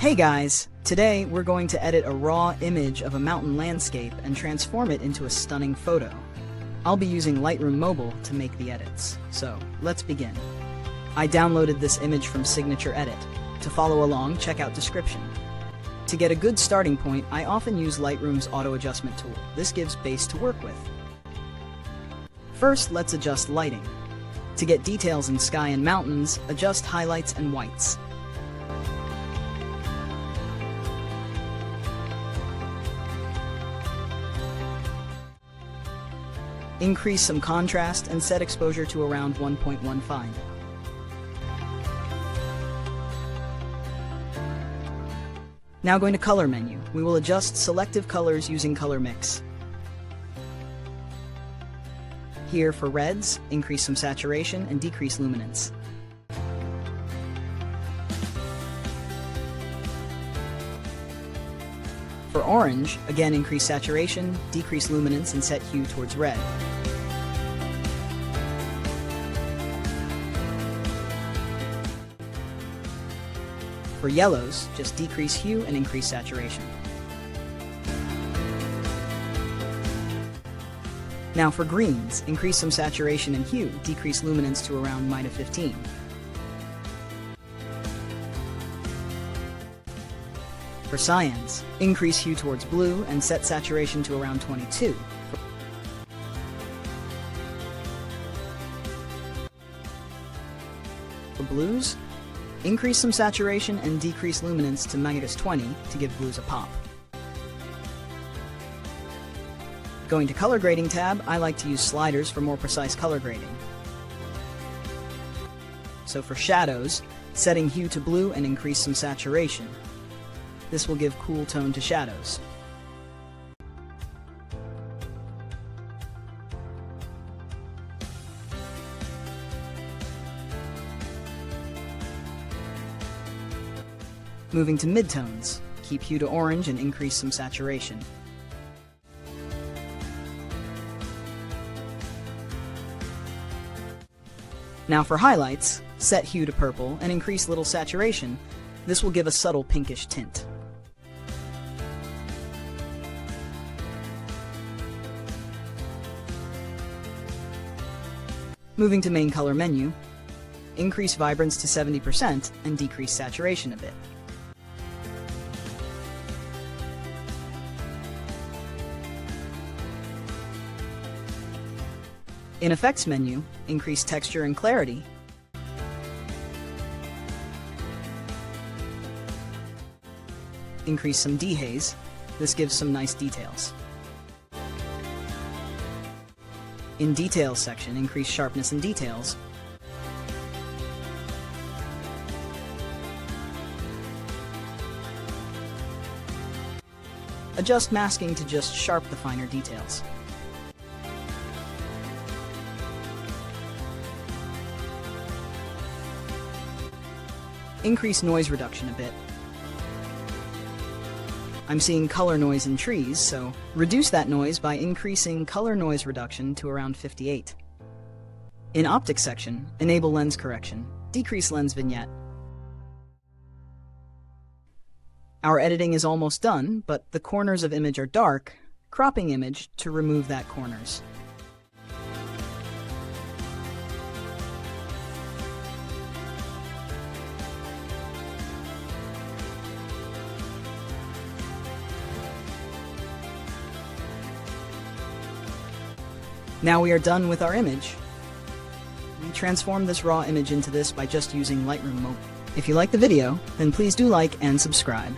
Hey guys! Today we're going to edit a raw image of a mountain landscape and transform it into a stunning photo. I'll be using Lightroom Mobile to make the edits, so let's begin. I downloaded this image from Signature Edit. To follow along, check out description. To get a good starting point, I often use Lightroom's auto adjustment tool. This gives base to work with. First, let's adjust lighting. To get details in sky and mountains, adjust highlights and whites. Increase some contrast and set exposure to around 1.15. Now going to color menu, we will adjust selective colors using color mix. Here for reds, increase some saturation and decrease luminance. For orange, again increase saturation, decrease luminance, and set hue towards red. For yellows, just decrease hue and increase saturation. Now for greens, increase some saturation and hue, decrease luminance to around -15. For cyans, increase hue towards blue and set saturation to around 22. For blues, increase some saturation and decrease luminance to -20 to give blues a pop. Going to Color Grading tab, I like to use sliders for more precise color grading. So for shadows, setting hue to blue and increase some saturation. This will give cool tone to shadows. Moving to midtones, keep hue to orange and increase some saturation. Now for highlights, set hue to purple and increase little saturation. This will give a subtle pinkish tint. Moving to main color menu, increase vibrance to 70% and decrease saturation a bit. In Effects menu, increase texture and clarity. Increase some dehaze. This gives some nice details. In Details section, increase sharpness and details. Adjust masking to just sharp the finer details. Increase noise reduction a bit. I'm seeing color noise in trees, so reduce that noise by increasing color noise reduction to around 58. In Optics section, enable lens correction, decrease lens vignette. Our editing is almost done, but the corners of image are dark. Cropping image to remove that corners. Now we are done with our image. We transformed this raw image into this by just using Lightroom Mobile. If you like the video, then please do like and subscribe.